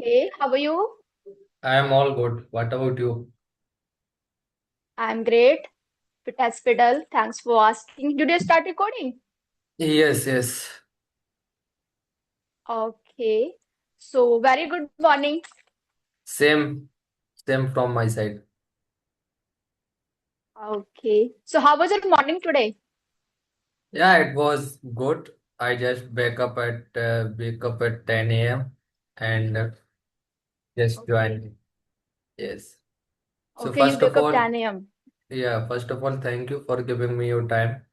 Okay, how are you? I am all good. What about you? I'm great. Fit as fiddle. Thanks for asking. Did you start recording? Yes, yes. Okay. So, very good morning. Same, same from my side. Okay. So, how was your morning today? Yeah, it was good. I just wake up at 10 a.m. and just Okay. joined. Yes. So Okay, you first of wake up all, 10 a.m. thank you for giving me your time,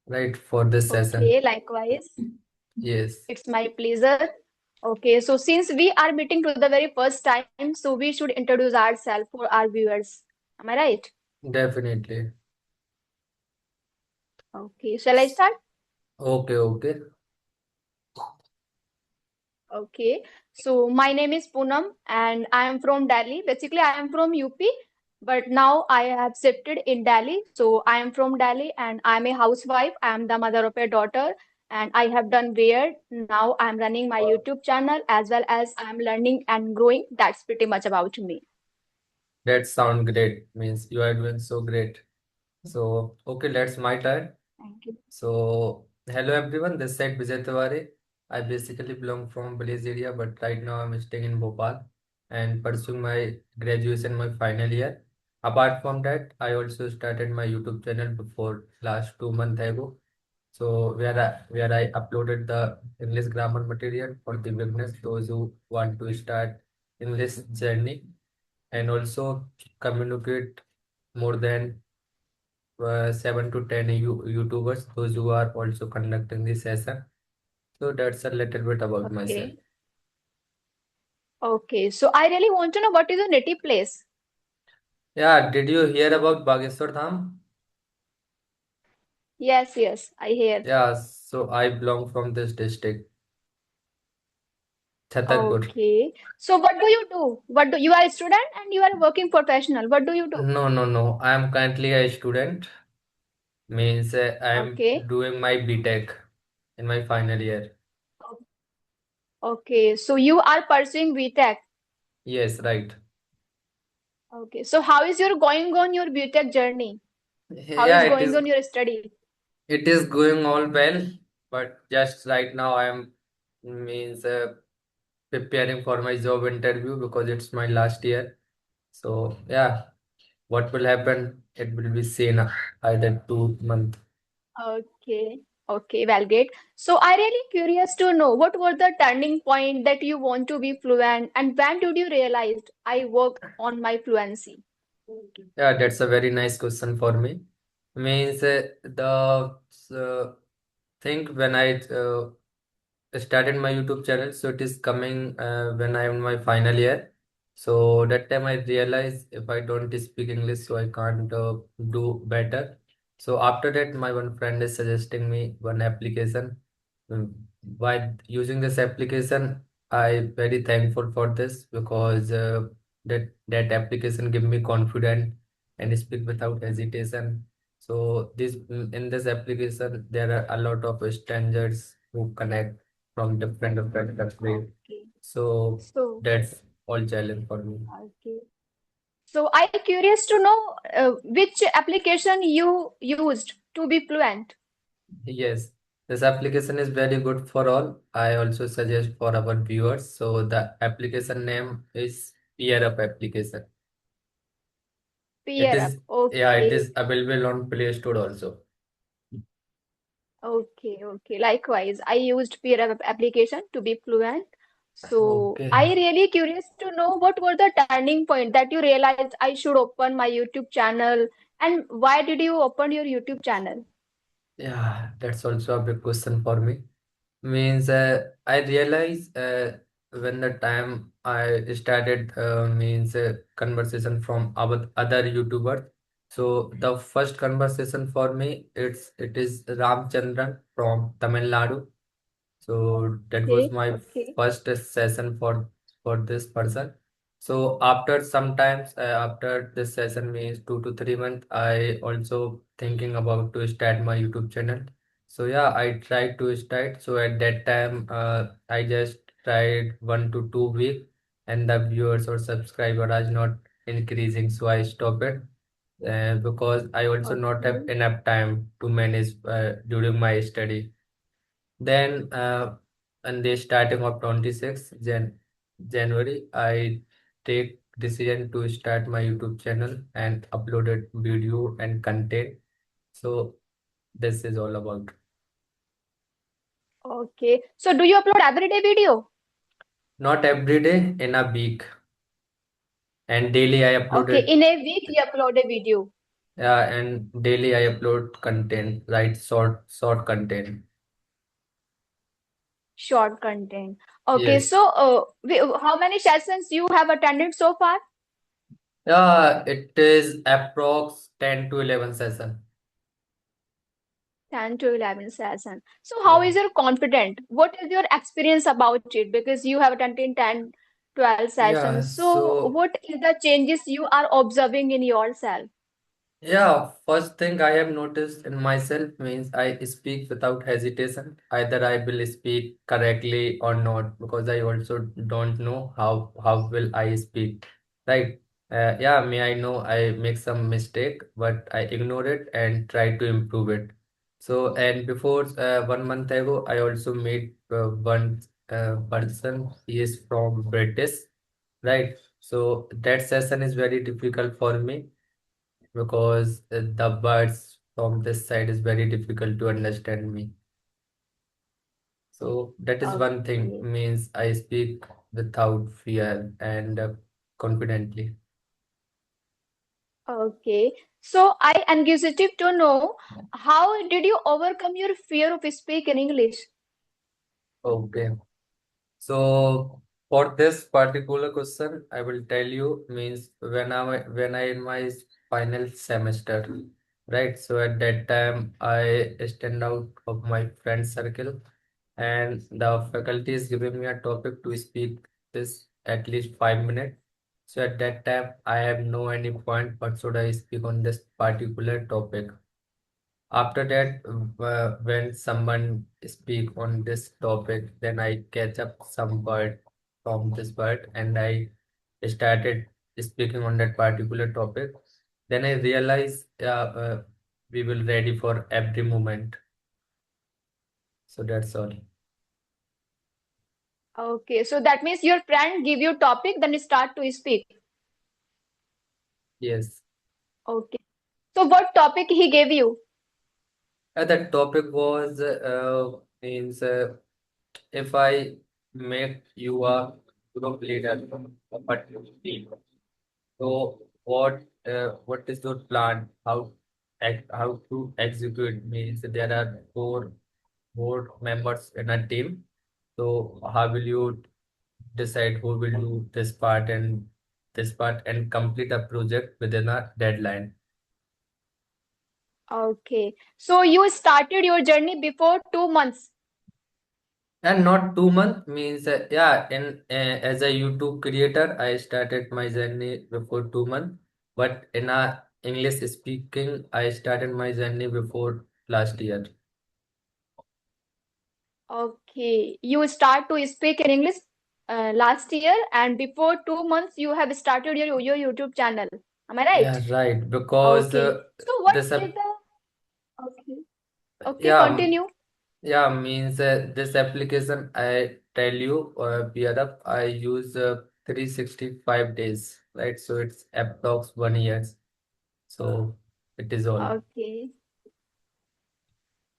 right, for this session. Okay, likewise. Yes, It's my pleasure. Okay, so since we are meeting to the very first time, so we should introduce ourselves for our viewers. Am I right? definitely. Okay, shall I start? Okay, okay. Okay, so my name is Poonam and I am from Delhi. Basically, I am from UP, but now I have shifted in Delhi. So I am from Delhi and I'm a housewife. I am the mother of a daughter and I have done weird. Now I'm running my YouTube channel as well as I'm learning and growing. That's pretty much about me. That sound great. Means you are doing so great. So, okay, let's my turn. Thank you. So, hello everyone, this side Vijay Tiwari. I basically belong from village area, but right now I'm staying in Bhopal and pursuing my graduation, my final year. Apart from that, I also started my YouTube channel before last 2 months ago. So where I uploaded the English grammar material for the beginners, those who want to start English journey, and also communicate more than 7 to 10 YouTubers, those who are also conducting this session. So that's a little bit about myself. Okay. Okay. So I really want to know what is your native place? Yeah, did you hear about Bageshwar Dham? Yes, yes, I hear. Yeah, so I belong from this district, Chhatarpur. Okay. So what do you do? What do you are a student and you are a working professional. What do you do? No, no, no. I am currently a student. Means I am Okay. doing my BTech in my final year. O- Okay. So you are pursuing VTech. Yes, right. Okay. So how is your going on your VTech journey? How Yeah, is going on your study? it is going all well, but just right now I am means preparing for my job interview because it's my last year. So yeah, what will happen? It will be seen either 2 months. Okay. Okay. Well, great. So I really curious to know what was the turning point that you want to be fluent and when did you realize I work on my fluency? Yeah, that's a very nice question for me. Means the thing when I started my YouTube channel, so it is coming when I am in my final year. So that time I realized if I don't speak English, so I can't do better. So after that, my one friend is suggesting me one application. Mm, By using this application, I very thankful for this because that application give me confidence and speak without hesitation. So in this application, there are a lot of strangers who connect from different countries. Okay. So So, that's all challenge for me. okay. So I curious to know which application you used to be fluent. Yes, this application is very good for all. I also suggest for our viewers. So the application name is Peer Up application. It Peer up. is yeah, it Okay. is available on Play Store also. Okay. Okay. Likewise, I used peer up application to be fluent. So Okay. I really curious to know what were the turning point that you realized I should open my YouTube channel and why did you open your YouTube channel? Yeah, that's also a big question for me. Means I realize when the time I started means conversation from our other YouTubers. So the first conversation for me it is Ramchandran from Tamil Nadu. So that was Okay. my Okay. first session for this person. So after sometimes after this session means 2 to 3 months, I also thinking about to start my YouTube channel. So yeah, I tried to start. So at that time, I just tried 1 to 2 weeks, and the viewers or subscriber are not increasing, so I stopped it. Because I also not have Okay. enough time to manage during my study. Then, on the starting of 26 January, I take decision to start my YouTube channel and uploaded video and content. So this is all about. Okay. So do you upload everyday video? Not every day, in a week, and daily I Okay. uploaded. In a week, you upload a video. And daily I upload content, right? Short content. Short content. Okay. Yes. So, how many sessions you have attended so far? Yeah, it is approx 10 to 11 session. 10 to 11 session. So how Yeah. is your confident? What is your experience about it? Because you have attended 10, 12 Yeah, sessions. So so what is the changes you are observing in yourself? yeah, first thing I have noticed in myself means I speak without hesitation. Either I will speak correctly or not, because I also don't know how will I speak. Right? Yeah, may I know I make some mistake, but I ignore it and try to improve it. So, and before 1 month ago, I also met one person. He is from British, right? So that session is very difficult for me, because the words from this side is very difficult to understand me. So that is one thing, Okay. means I speak without fear and confidently. Okay. So I am inquisitive to know how did you overcome your fear of speaking English? Okay. So for this particular question, I will tell you, means when I in my final semester, right? So at that time I stand out of my friend circle, and the faculty is giving me a topic to speak this at least 5 minutes. So at that time I have no any point what should I speak on this particular topic. After that, when someone speak on this topic, then I catch up some word from this word, and I started speaking on that particular topic. Then I realized, we will ready for every moment. So that's all. Okay. So that means your friend give you topic, then you start to speak. Yes. Okay. So what topic he gave you? That topic was, means, if I make you a group leader of a particular team. So what is your plan? How to execute, means there are four members in a team. So how will you decide who will do this part and complete a project within a deadline? Okay. So you started your journey before 2 months. And not 2 months, means, yeah, in as a YouTube creator, I started my journey before 2 months, but in a English speaking, I started my journey before last year. Okay. You start to speak in English last year, and before 2 months, you have started your YouTube channel. Am I right? Yeah, right. Because Okay. So what this is the okay? Okay, yeah, continue. yeah, means, this application I tell you, beer up, I use 365 days, right? So it's approx 1 year. So it is all. Okay.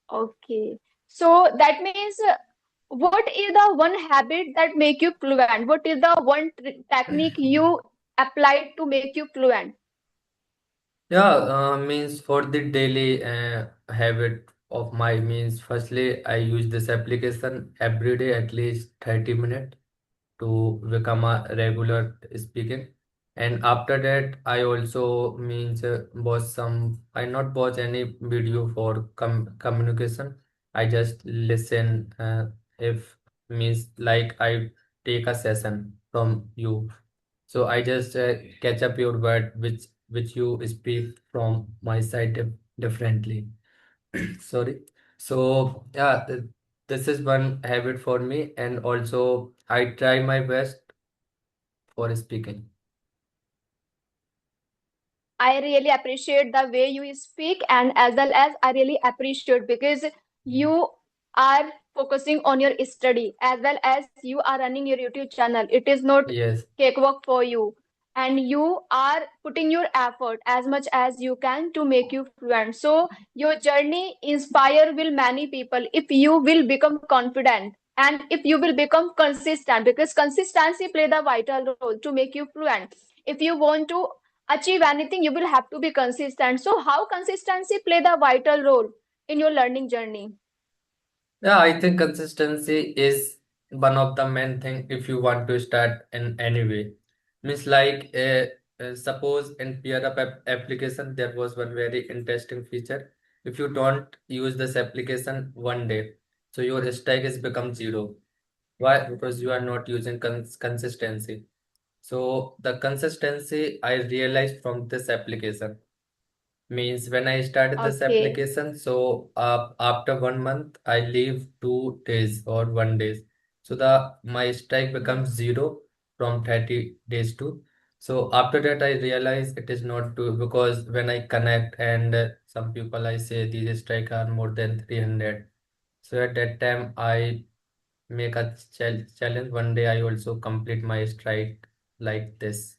Okay. So that means what is the one habit that make you fluent? What is the one technique you applied to make you fluent? Yeah, means for the daily habit of my, means, firstly, I use this application every day at least 30 minutes to become a regular speaking. And after that, I also, means, watch some, I not watch any video for communication. I just listen, if, means, like I take a session from you, so I just catch up your word which you speak from my side differently. Sorry. So yeah, this is one habit for me, and also I try my best for speaking. I really appreciate the way you speak, and as well as I really appreciate because you are focusing on your study as well as you are running your YouTube channel. It is not Yes, cakewalk for you, and you are putting your effort as much as you can to make you fluent. So your journey inspire will many people if you will become confident and if you will become consistent, because consistency play the vital role to make you fluent. If you want to achieve anything, you will have to be consistent. So how consistency play the vital role in your learning journey? yeah, I think consistency is one of the main thing if you want to start in any way. Means like suppose in peer up application there was one very interesting feature. If you don't use this application one day, so your strike is become zero. Why? Because you are not using consistency. So the consistency I realized from this application. Means when I started this Okay. application, so after 1 month, I leave 2 days or 1 days. So the my strike becomes zero from 30 days to. So after that, I realize it is not true because when I connect and some people I say these strike are more than 300. So at that time, I make a challenge. One day, I also complete my strike like this.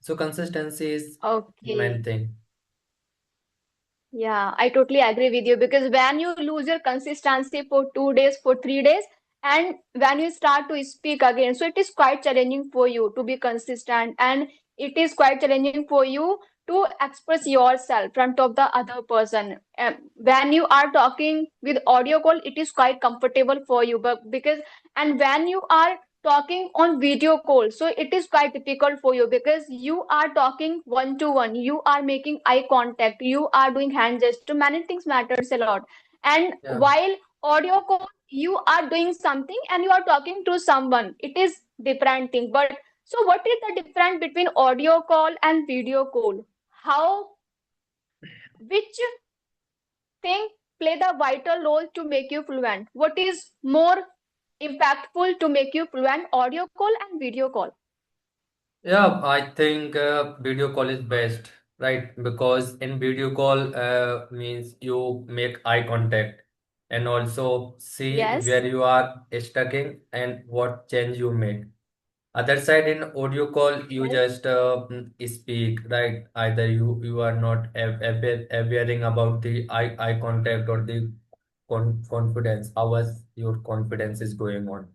So consistency is main Okay. thing. Yeah, I totally agree with you because when you lose your consistency for 2 days, for 3 days, and when you start to speak again, so it is quite challenging for you to be consistent, and it is quite challenging for you to express yourself front of the other person. When you are talking with audio call, it is quite comfortable for you, but because and when you are talking on video call, so it is quite difficult for you because you are talking one to one, you are making eye contact, you are doing hand gesture, many things matters a lot. And Yeah. while audio call, you are doing something and you are talking to someone, it is different thing. But so what is the difference between audio call and video call? How, which thing play the vital role to make you fluent? What is more impactful to make you fluent, audio call and video call? Yeah, I think video call is best, right? Because in video call means you make eye contact and also see Yes. where you are stuck in and what change you make. Other side in audio call, you Yes. just speak, right? Either you are not awareing about the eye contact or the confidence. How was your confidence is going on?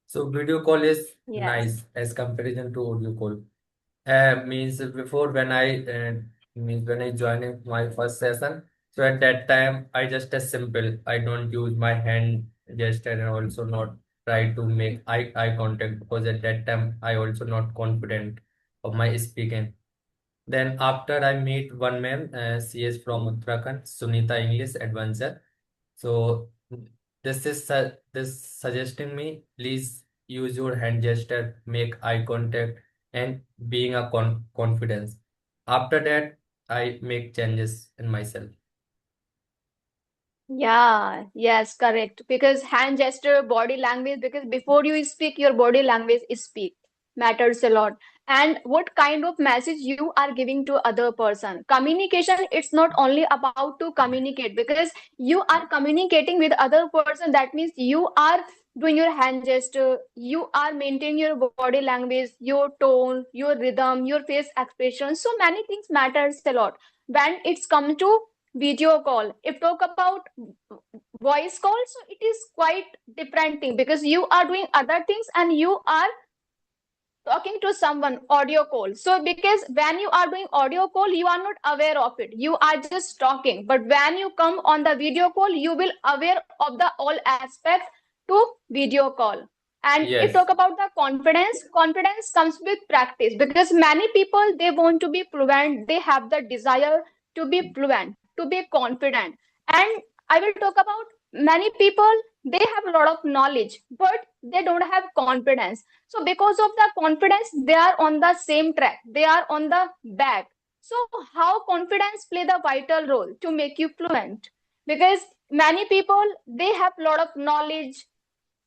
So video call is Yes. nice as comparison to audio call. Means before when I joined in my first session, so at that time I just as simple. I don't use my hand gesture and also not try to make eye contact because at that time I also not confident of my speaking. Then after I meet one man, she is from Uttarakhand, Sunita English Adventure. So this suggesting me, please use your hand gesture, make eye contact, and being a confidence. After that, I make changes in myself. Yeah, yes, correct. Because hand gesture, body language, because before you speak, your body language speak matters a lot. And what kind of message you are giving to other person. Communication, it's not only about to communicate because you are communicating with other person. That means you are doing your hand gesture, you are maintaining your body language, your tone, your rhythm, your face expression. So many things matters a lot when it's come to video call. If talk about voice call, so it is quite different thing because you are doing other things and you are talking to someone audio call. So because when you are doing audio call, you are not aware of it, you are just talking. But when you come on the video call, you will aware of the all aspects to video call. And if Yes, talk about the confidence, confidence comes with practice because many people they want to be fluent, they have the desire to be fluent, to be confident. And I will talk about many people, they have a lot of knowledge but they don't have confidence. So because of the confidence, they are on the same track. They are on the back. So how confidence play the vital role to make you fluent? because many people, they have a lot of knowledge,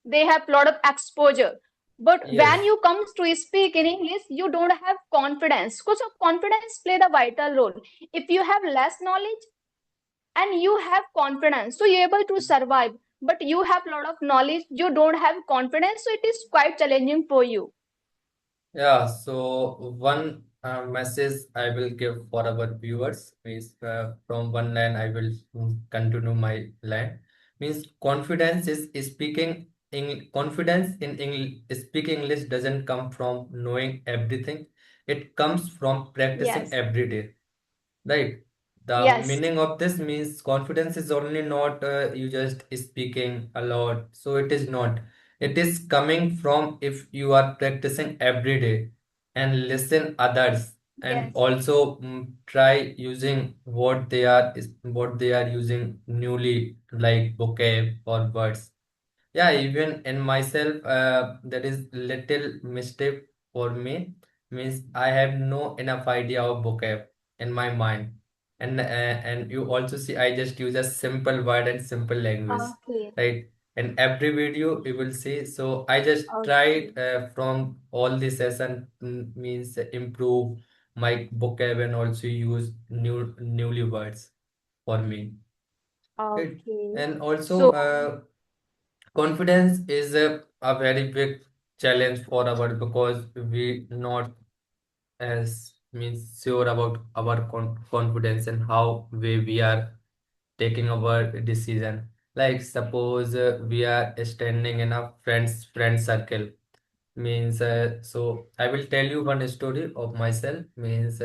they have a lot of exposure, but when Yes. you comes to speak in English, you don't have confidence. Because of confidence play the vital role. If you have less knowledge and you have confidence, so you're able to survive, but you have a lot of knowledge, you don't have confidence, so it is quite challenging for you. Yeah, so one message I will give for our viewers is from one line I will continue my line, means confidence is speaking confidence in English speaking English doesn't come from knowing everything. It comes from practicing Yes, every day. Right. The yes, meaning of this means confidence is only not you just speaking a lot. So it is not. It is coming from if you are practicing every day and listen others and yes, also try using what they are using newly like vocab or words. Yeah, even in myself, there is little mistake for me. Means I have no enough idea of vocab in my mind, and you also see I just use a simple word and simple language, okay, right? In every video you will see. So I just okay, tried from all the session means improve my vocab and also use newly words for me. Right? okay. And also So confidence is a very big challenge for our because we not as means sure about our confidence and how we are taking our decision. Like suppose we are standing in a friend circle means so I will tell you one story of myself means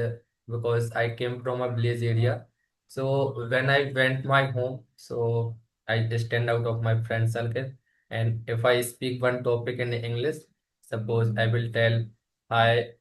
because I came from a village area. So when I went my home, so I just stand out of my friend circle, and if I speak one topic in English, suppose I will tell hi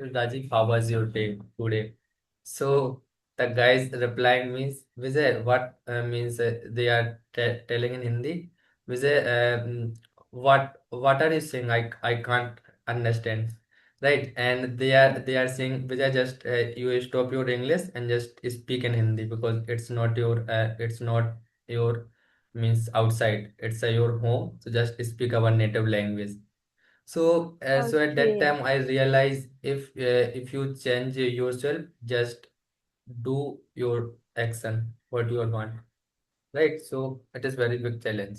Rajiv, how was your day today? So the guys replying means Vijay, what means they are telling in Hindi. Vijay, what are you saying? I can't understand, right? And they are saying Vijay, just you stop your English and just speak in Hindi because it's not your means outside. It's your home. So just speak our native language. So at that okay, time I realized if you change yourself, just do your action what you want, right? So it is very big challenge.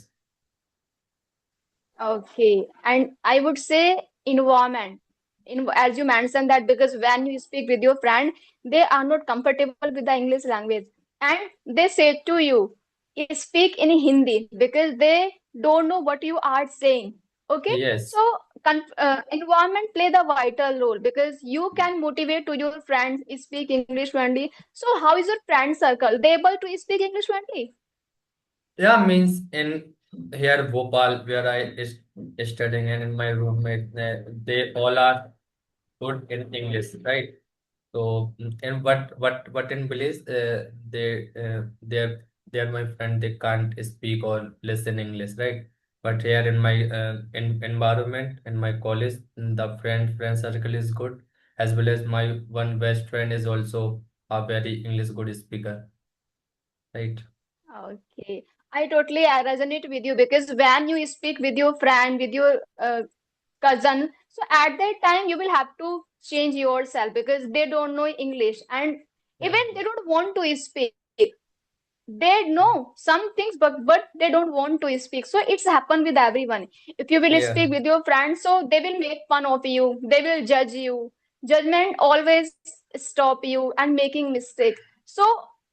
okay. And I would say environment. As you mentioned that because when you speak with your friend, they are not comfortable with the English language, and they say to you, speak in Hindi because they don't know what you are saying. Okay, Yes. so environment play the vital role because you can motivate to your friends speak English fluently. So how is your friend circle? They able to speak English fluently? Yeah, means in here Bhopal where I is studying and in my roommate they all are good in English, right? So, and but in village, they're my friend. They can't speak or listen English, right? But here in my in environment in my college, the friend circle is good, as well as my one best friend is also a very English good speaker, right? Okay, I totally resonate with you because when you speak with your friend, with your cousin, so at that time you will have to change yourself because they don't know English and Yeah. even they don't want to speak. They know some things, but they don't want to speak. So it's happened with everyone. If you will Yeah. speak with your friends, so they will make fun of you. They will judge you. Judgment always stop you and making mistake. So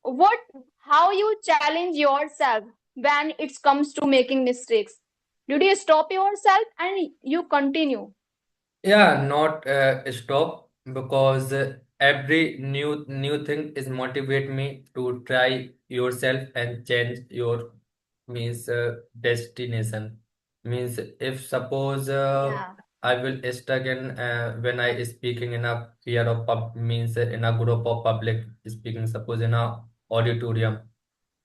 what? How you challenge yourself when it comes to making mistakes? Did you stop yourself and you continue? Yeah, not stop because every new thing is motivate me to try yourself and change your means destination. Means if suppose Yeah. I will stuck in when I speaking in a fear of pub means in a group of public speaking. Suppose in a auditorium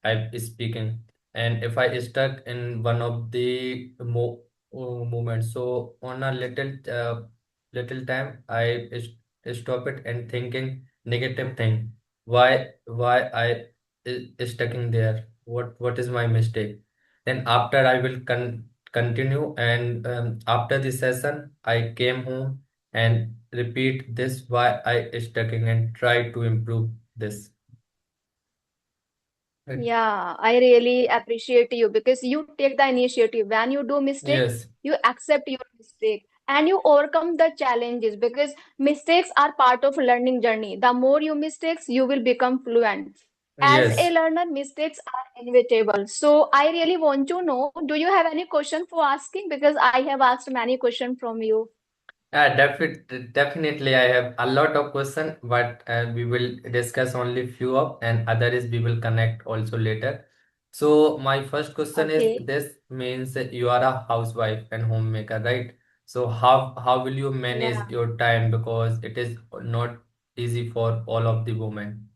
I'm speaking, and if I stuck in one of the moments, so on a little time, stop it and thinking negative thing. Why I is stuck in there? what is my mistake. Then after I will continue, and after the session I came home and repeat this why I stuck and try to improve this. Right. Yeah, I really appreciate you because you take the initiative. When you do mistake, Yes. you accept your mistake and you overcome the challenges because mistakes are part of learning journey. The more you mistakes, you will become fluent. As a Yes. learner, mistakes are inevitable. So I really want to know, do you have any question for asking? Because I have asked many questions from you. Definitely, I have a lot of questions, but we will discuss only few of, and others we will connect also later. So my first question is Okay. this means that you are a housewife and homemaker, right? So how will you manage Yeah. your time, because it is not easy for all of the women.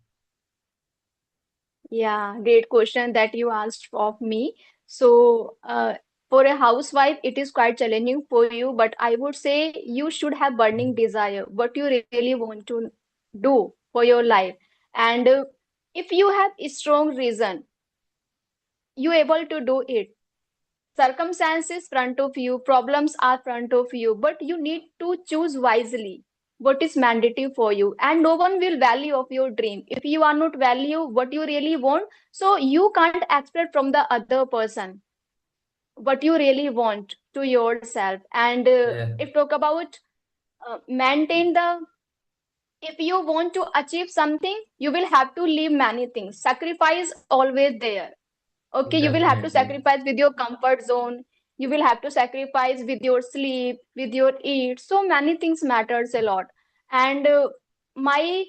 Yeah, great question that you asked of me. So, for a housewife, it is quite challenging for you, but I would say you should have burning desire, what you really want to do for your life. And if you have a strong reason, you able to do it. Circumstances front of you, problems are front of you, but you need to choose wisely what is mandatory for you. And no one will value of your dream. If you are not value what you really want, so you can't expect from the other person what you really want to yourself. And Yeah. if talk about maintain the, if you want to achieve something, you will have to leave many things. Sacrifice always there. Okay, you will have to Definitely. sacrifice with your comfort zone. You will have to sacrifice with your sleep, with your eat. So many things matters a lot. And my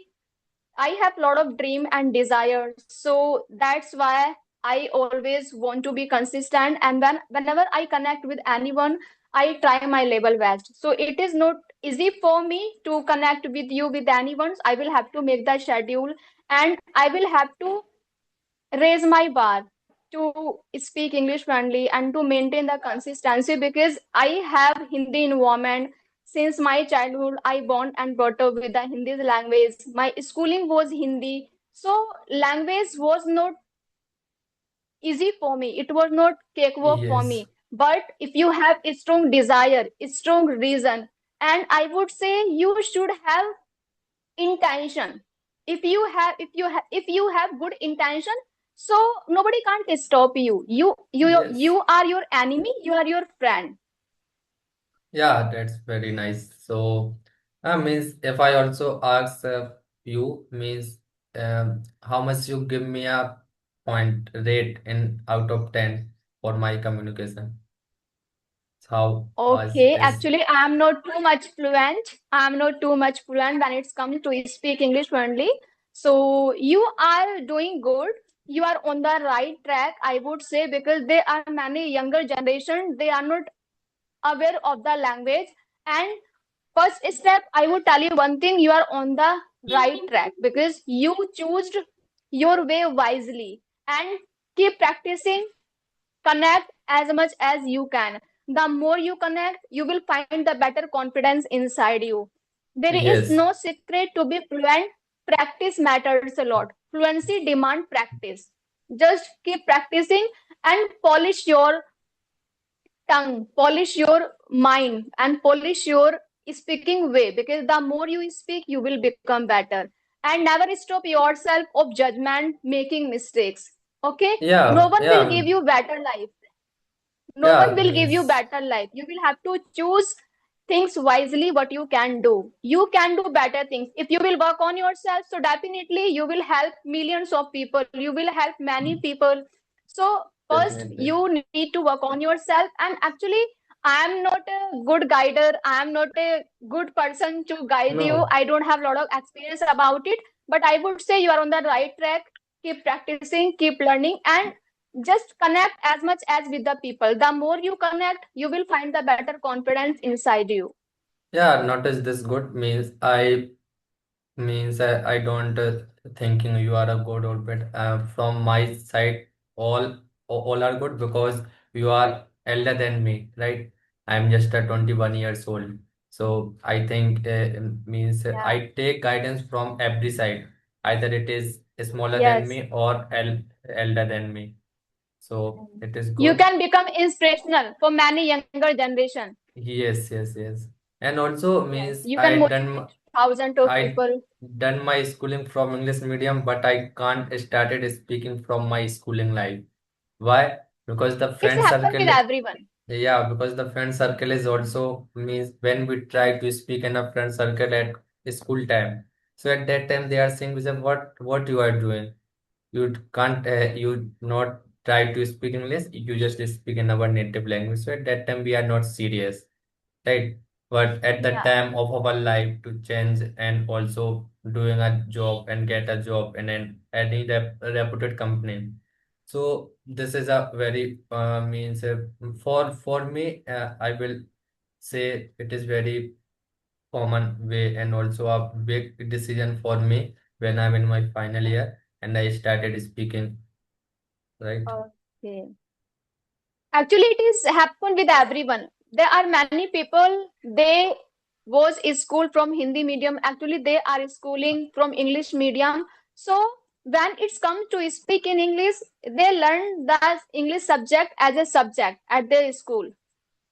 I have a lot of dream and desire. So that's why I always want to be consistent. And whenever I connect with anyone, I try my level best. So it is not easy for me to connect with you with anyone. I will have to make the schedule and I will have to raise my bar to speak English fluently and to maintain the consistency because I have Hindi environment since my childhood. I born and brought up with the Hindi language. My schooling was Hindi, so language was not easy for me. It was not cakewalk for Yes. me. But if you have a strong desire, a strong reason, and I would say you should have intention. If you have good intention, so nobody can't stop you. You Yes. are your enemy, you are your friend. Yeah, that's very nice. So, means if I also ask you, means how much you give me a point rate in out of 10 for my communication. How was Okay, this? actually I'm not too much fluent when it's come to speak English fluently. So you are doing good, you are on the right track, I would say, because there are many younger generation, they are not aware of the language. And first step, I would tell you one thing, you are on the right track because you chose your way wisely. And keep practicing, connect as much as you can. The more you connect, you will find the better confidence inside you. There is Yes. no secret to be fluent. Practice matters a lot. Fluency demand practice. Just keep practicing and polish your tongue, polish your mind, and polish your speaking way because the more you speak, you will become better. And never stop yourself of judgment, making mistakes. Okay? No Yeah, one will yeah, give you better life. No one yeah, will give you means better life. You will have to choose things wisely what you can do. You can do better things. If you will work on yourself, so definitely you will help millions of people. You will help many people. So first definitely. you need to work on yourself. And actually, I am not a good guider. I am not a good person to guide you. No. I don't have a lot of experience about it. But I would say you are on the right track. Keep practicing, keep learning, and just connect as much as with the people. The more you connect, you will find the better confidence inside you. Yeah, notice this good means I don't thinking you are a good or bad. From my side, all are good because you are elder than me, right? I'm just a 21 years old. So I think means Yeah. I take guidance from every side. Either it is smaller than Yes. me or elder than me. So it is You good. can become inspirational for many younger generation. Yes, yes, yes. And also Yes, means you can motivate thousands of I people. done my schooling from English medium, but I can't started speaking from my schooling life. Why? Because the It's friend happen with circle, everyone. yeah, because the friend circle is also means when we try to speak in a friend circle at school time. So at that time they are saying, "Vijay, what you are doing? You can't you not try to speak English. You just speak in our native language." So at that time we are not serious, right? But at the Yeah, time of our life to change and also doing a job and get a job in any reputed company. So this is a very means for me, I will say it is very common way and also a big decision for me when I'm in my final year and I started speaking, right? okay. Actually, it is happen with everyone. There are many people, they was school from Hindi medium. Actually, they are schooling from English medium. So when it's come to speak in English, they learn that English subject as a subject at their school.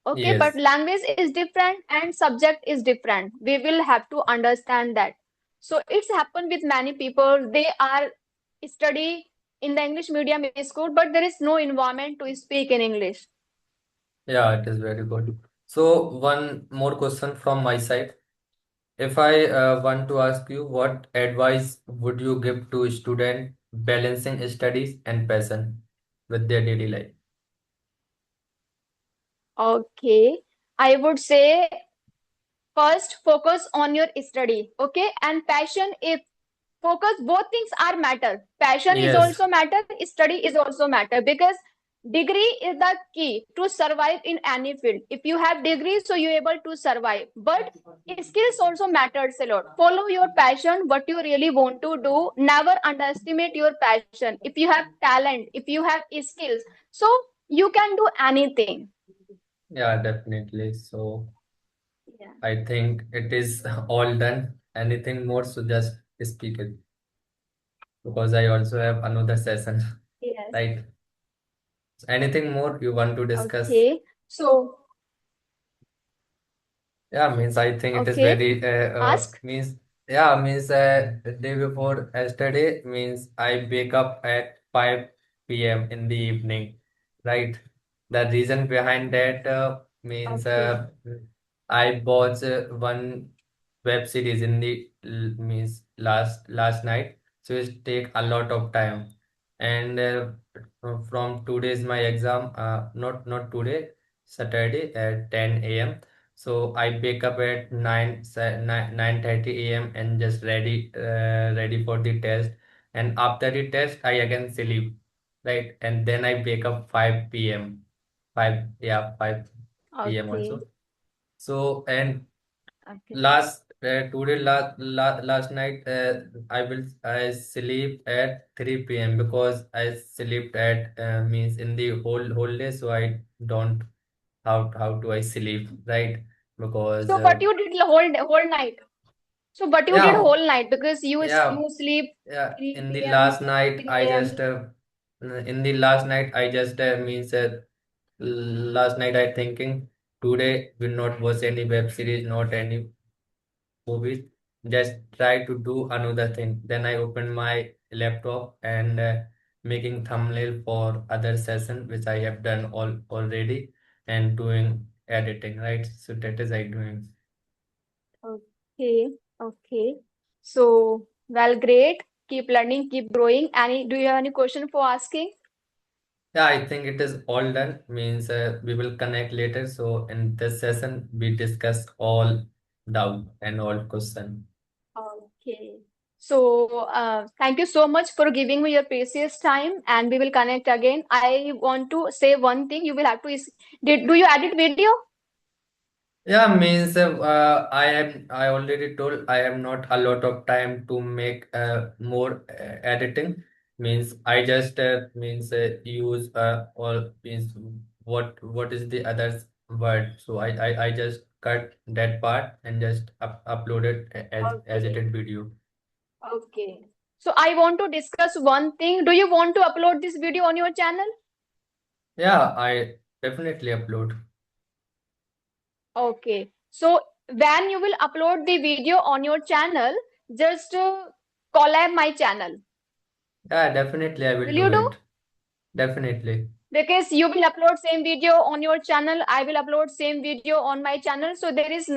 Okay, but Yes. language is different and subject is different. We will have to understand that. So it's happened with many people. They are study in the English medium school, but there is no environment to speak in English. Yeah, it is very good. So one more question from my side. If I want to ask you, what advice would you give to a student balancing studies and passion with their daily life? Okay, I would say first focus on your study. Okay, and passion. If focus, both things are matter. Passion is Yes, also matter, study is also matter, because degree is the key to survive in any field. If you have degree, so you're able to survive, but skills also matters a lot. Follow your passion, what you really want to do. Never underestimate your passion. If you have talent, if you have skills, so you can do anything. yeah, definitely. So Yeah. I think it is all done. Anything more, so just speak it because I also have another session, Yes. right? So anything more you want to discuss? Okay, so Yeah, means I think it is okay, very ask. means yeah means the day before yesterday means I wake up at 5 p.m. in the evening, right? The reason behind that means Okay. I watched one web series in the means last night, so it take a lot of time, and from today's my exam, not today, Saturday at 10 a.m. So I wake up at 9:30 a.m. and just ready for the test. And after the test, I again sleep, right? And then I wake up 5 p.m. 5 p.m. Okay. also. So and Okay. last today last night I sleep at 3 p.m. because I slept at means in the whole day, so I don't how do I sleep, right? Because So, but you did the whole night. So, but you did yeah, whole night because yeah, you sleep yeah. In the 3 p.m., last night, 3 I a.m. just in the last night I just means last night I thinking today will not watch any web series, not any movies. Just try to do another thing. Then I open my laptop and making thumbnail for other session which I have done already and doing editing, right? So that is I doing. Okay. Okay. So, well, great. Keep learning, keep growing. Any, do you have any question for asking? Yeah, I think it is all done. Means we will connect later. So in this session, we discuss all doubt and all question. Okay. So, thank you so much for giving me your precious time, and we will connect again. I want to say one thing. You will have to do you edit video? Yeah, means I already told I have not a lot of time to make more editing. Means I just means use or means what is the other word. So I just cut that part and just upload it as it Okay. is video. Okay. So I want to discuss one thing. Do you want to upload this video on your channel? Yeah, I definitely upload. Okay. So when you will upload the video on your channel, just collab my channel. Yeah, definitely I will Will do you do? it. Definitely. Because you will upload same video on your channel, I will upload same video on my channel. So there is